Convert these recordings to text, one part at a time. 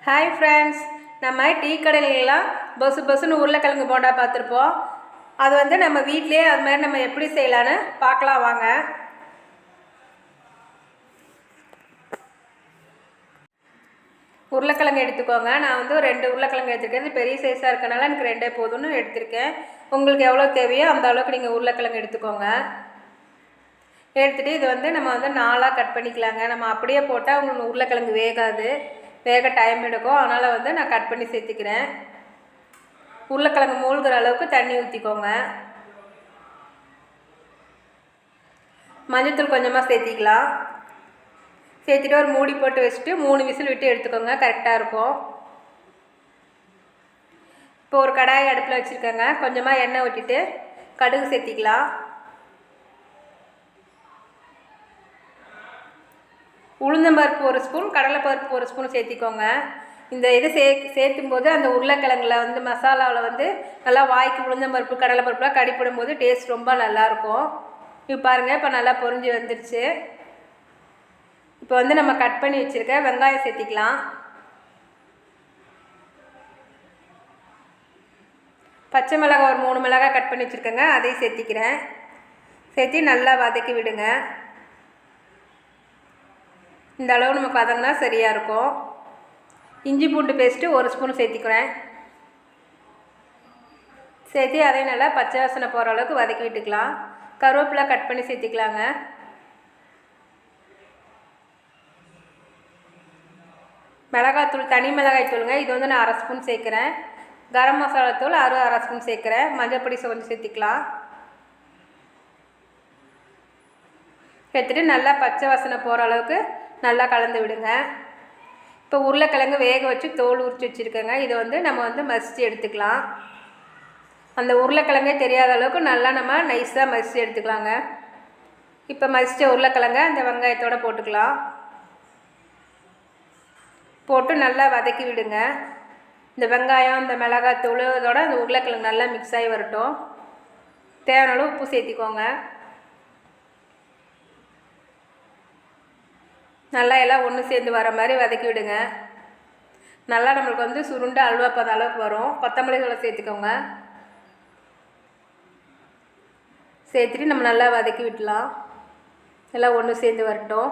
Hi friends, நம்ம tea கடையிலலாம் bus பஸ்ஸுன்னு உருளைக்கிழங்கு போண்டா பார்த்துருப்போம். அது வந்து நம்ம வீட்டிலே அது மாதிரி நம்ம எப்படி செய்யலான்னு பார்க்கலாம் வாங்க. உருளைக்கிழங்கு எடுத்துக்கோங்க. நான் வந்து ஒரு 2 உருளைக்கிழங்கு எடுத்துருக்கேன். இது பெரிய சைஸாக இருக்கனால எனக்கு 2 போதும்னு எடுத்திருக்கேன். உங்களுக்கு எவ்வளோ தேவையோ அந்த அளவுக்கு நீங்கள் உருளைக்கிழங்கு எடுத்துக்கோங்க. எடுத்துகிட்டு இது வந்து நம்ம வந்து 4ஆக கட் பண்ணிக்கலாங்க. நம்ம அப்படியே போட்டால் உங்களுக்கு உருளைக்கிழங்கு வேகாது, வேக டைம் எடுக்கும். அதனால் வந்து நான் கட் பண்ணி சேர்த்துக்கிறேன். உருளைக்கிழங்கு மூழ்கிற அளவுக்கு தண்ணி ஊற்றிக்கோங்க. மஞ்சத்தூள் கொஞ்சமாக சேர்த்திக்கலாம். சேர்த்துட்டு ஒரு மூடி போட்டு வச்சுட்டு 3 விசில் விட்டு எடுத்துக்கோங்க, கரெக்டாக இருக்கும். இப்போ ஒரு கடாய் அடுப்பில் வச்சுருக்கேங்க. கொஞ்சமாக எண்ணெய் ஊற்றிட்டு கடுகு சேர்த்திக்கலாம். உளுந்தம்பருப்பு 1 ஸ்பூன், கடலைப்பருப்பு 1 ஸ்பூன் சேர்த்திக்கோங்க. இந்த இது சேர்த்தும் போது அந்த உருளைக்கிழங்குல வந்து மசாலாவில் வந்து நல்லா வாய்க்கு உளுந்தம்பருப்பு கடலைப்பருப்புலாம் கடிப்படும் போது டேஸ்ட் ரொம்ப நல்லாயிருக்கும். இப்போ பாருங்கள், இப்போ நல்லா பொரிஞ்சு வந்துடுச்சு. இப்போ வந்து நம்ம கட் பண்ணி வச்சுருக்க வெங்காயம் சேர்த்திக்கலாம். பச்சை மிளகாய் ஒரு 3 மிளகாய் கட் பண்ணி வச்சுருக்கேங்க, அதையும் சேர்த்திக்கிறேன். சேர்த்து நல்லா வதக்கி விடுங்க. இந்த அளவு நமக்கு வதங்கினா சரியாக இருக்கும். இஞ்சி பூண்டு பேஸ்ட்டு 1 ஸ்பூன் சேர்த்திக்கிறேன். சேர்த்து அதையும் நல்லா பச்சை வாசனை போகிற அளவுக்கு வதக்கி விட்டுக்கலாம். கருவேப்பிலை கட் பண்ணி சேர்த்திக்கலாங்க. மிளகாத்தூள் தனி மிளகாய் தூளுங்க, இது வந்து நான் 1/2 ஸ்பூன் சேர்க்குறேன். கரம் மசாலா தூள் 1/2 ஸ்பூன் சேர்க்குறேன். மஞ்சள் பொடி கொஞ்சம் சேர்த்திக்கலாம். சேர்த்துட்டு நல்லா பச்சை வாசனை போகிற அளவுக்கு நல்லா கலந்து விடுங்க. இப்போ உருளைக்கிழங்கு வேக வச்சு தோல் உரித்து வச்சுருக்கேங்க. இதை வந்து நம்ம வந்து மசித்து எடுத்துக்கலாம். அந்த உருளைக்கிழங்கே தெரியாத அளவுக்கு நல்லா நம்ம நைஸாக மசித்து எடுத்துக்கலாங்க. இப்போ மசித்த உருளைக்கிழங்க அந்த வெங்காயத்தோடு போட்டுக்கலாம். போட்டு நல்லா வதக்கி விடுங்க. இந்த வெங்காயம் இந்த மிளகாத்தூள் இதோட அந்த உருளைக்கிழங்கு நல்லா மிக்ஸ் ஆகி வரட்டும். தேவையான அளவு உப்பு சேர்த்திக்கோங்க. நல்லா எல்லாம் ஒன்று சேர்ந்து வர மாதிரி வதக்கி விடுங்க. நல்லா நம்மளுக்கு வந்து சுருண்டு அல்வா பத அளவுக்கு வரும். கொத்தமல்லி தழை சேர்த்துக்கோங்க. சேர்த்துட்டு நம்ம நல்லா வதக்கி விடலாம். எல்லாம் ஒன்று சேர்ந்து வரட்டும்.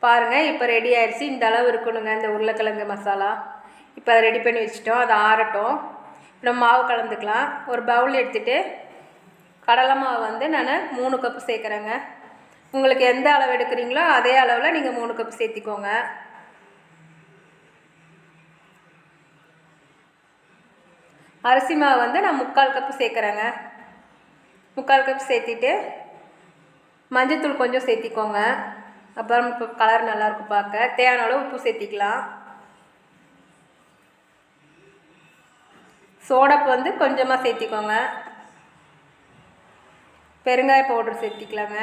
பாருங்கள், இப்போ ரெடி ஆயிடுச்சு. இந்த அளவு இருக்கணுங்க இந்த உருளைக்கிழங்கு மசாலா. இப்போ அதை ரெடி பண்ணி வச்சுட்டோம். அதை ஆறட்டும். நம்ம மாவு கலந்துக்கலாம். ஒரு பவுல் எடுத்துகிட்டு கடலை மாவு வந்து நான் 3 கப்பு சேர்க்குறேங்க. உங்களுக்கு எந்த அளவு எடுக்கிறீங்களோ அதே அளவில் நீங்கள் 3 கப்பு சேர்த்திக்கோங்க. அரிசி மாவு வந்து நான் 3/4 கப்பு சேர்க்குறேங்க. 3/4 கப்பு சேர்த்திட்டு மஞ்சத்தூள் கொஞ்சம் சேர்த்திக்கோங்க. அப்புறம் இப்போ கலர் நல்லாயிருக்கும் பார்க்க. தேவையான அளவு உப்பு சேர்த்திக்கலாம். சோடாப்பு வந்து கொஞ்சமாக சேர்த்திக்கோங்க. பெருங்காய பவுடர் சேர்த்திக்கலாங்க.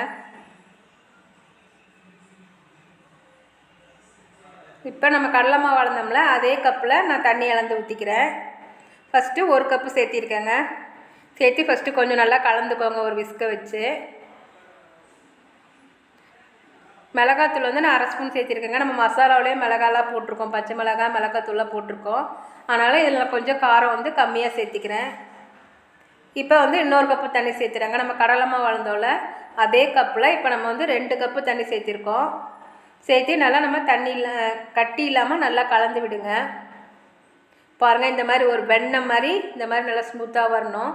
இப்போ நம்ம கடலை மாவு அளந்தோம்ல அதே கப்பில் நான் தண்ணி அளந்து ஊற்றிக்கிறேன். ஃபஸ்ட்டு 1 கப்பு சேர்த்திருக்கேங்க. சேர்த்து ஃபஸ்ட்டு கொஞ்சம் நல்லா கலந்துக்கோங்க ஒரு விஸ்கை வச்சு. மிளகாத்தூள் வந்து நான் 1/2 ஸ்பூன் சேர்த்திருக்கேங்க. நம்ம மசாலாவிலேயே மிளகாலாம் போட்டிருக்கோம், பச்சை மிளகாய் மிளகாத்தூள்லாம் போட்டிருக்கோம். அதனால் இதில் கொஞ்சம் காரம் வந்து கம்மியாக சேர்த்திக்கிறேன். இப்போ வந்து இன்னொரு கப்பு தண்ணி சேர்த்துறாங்க. நம்ம கடலை மாவு அளந்தோம்ல அதே கப்பில் இப்போ நம்ம வந்து 2 கப்பு தண்ணி சேர்த்திருக்கோம். சேர்த்து நல்லா நம்ம தண்ணியில் கட்டி இல்லாமல் நல்லா கலந்து விடுங்க. பாருங்கள், இந்த மாதிரி ஒரு வெண்ணெய் மாதிரி இந்த மாதிரி நல்லா ஸ்மூத்தாக வரணும்.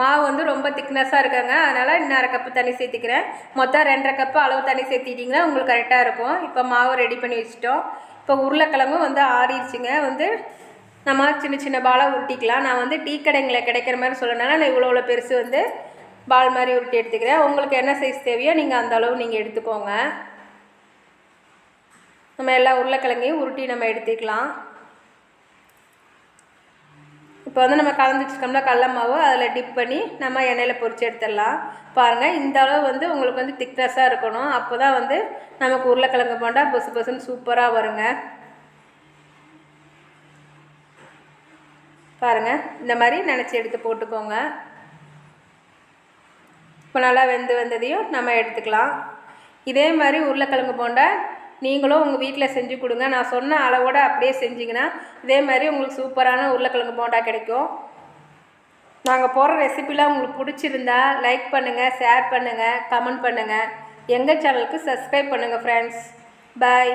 மாவு வந்து ரொம்ப திக்னஸாக இருக்காங்க. அதனால் இன்னும் 1/2 கப்பு தண்ணி சேர்த்திக்கிறேன். மொத்தம் 2.5 கப்பு அளவு தண்ணி சேர்த்திட்டிங்கன்னா உங்களுக்கு கரெக்டாக இருக்கும். இப்போ மாவு ரெடி பண்ணி வச்சுட்டோம். இப்போ உருளைக்கிழங்கும் வந்து ஆறிடுச்சுங்க. வந்து நம்ம சின்ன சின்ன பாலாக உருட்டிக்கலாம். நான் வந்து டீ கடைங்களில் கிடைக்கிற மாதிரி சொல்லணும்னா நான் இவ்வளோ பெருசு வந்து பால் மாதிரி உருட்டி எடுத்துக்கிறேன். உங்களுக்கு என்ன சைஸ் தேவையோ நீங்கள் அந்த அளவு நீங்கள் எடுத்துக்கோங்க. நம்ம எல்லா உருளைக்கிழங்கையும் உருட்டி நம்ம எடுத்துக்கலாம். இப்போ வந்து நம்ம கலந்து வச்சுக்கோம்னா கடல மாவு அதில் டிப் பண்ணி நம்ம எண்ணெயில் பொரித்து எடுத்துடலாம். பாருங்கள், இந்த அளவு வந்து உங்களுக்கு வந்து திக்னஸாக இருக்கணும். அப்போ தான் வந்து நமக்கு உருளைக்கிழங்கு போண்டா பொசு பொசுன்னு சூப்பராக வருங்க. பாருங்கள், இந்த மாதிரி நினச்சி எடுத்து போட்டுக்கோங்க. இப்போ நல்லா வந்ததையும் நம்ம எடுத்துக்கலாம். இதே மாதிரி உருளைக்கிழங்கு போண்டா நீங்களும் உங்கள் வீட்டில் செஞ்சு கொடுங்க. நான் சொன்ன அளவோடு அப்படியே செஞ்சிங்கன்னா இதே மாதிரி உங்களுக்கு சூப்பரான உருளைக்கிழங்கு போண்டா கிடைக்கும். நாங்கள் போடுற ரெசிபிலாம் உங்களுக்கு பிடிச்சிருந்தா லைக் பண்ணுங்கள், ஷேர் பண்ணுங்கள், கமெண்ட் பண்ணுங்கள். எங்கள் சேனலுக்கு சப்ஸ்கிரைப் பண்ணுங்கள் ஃப்ரெண்ட்ஸ். பாய்.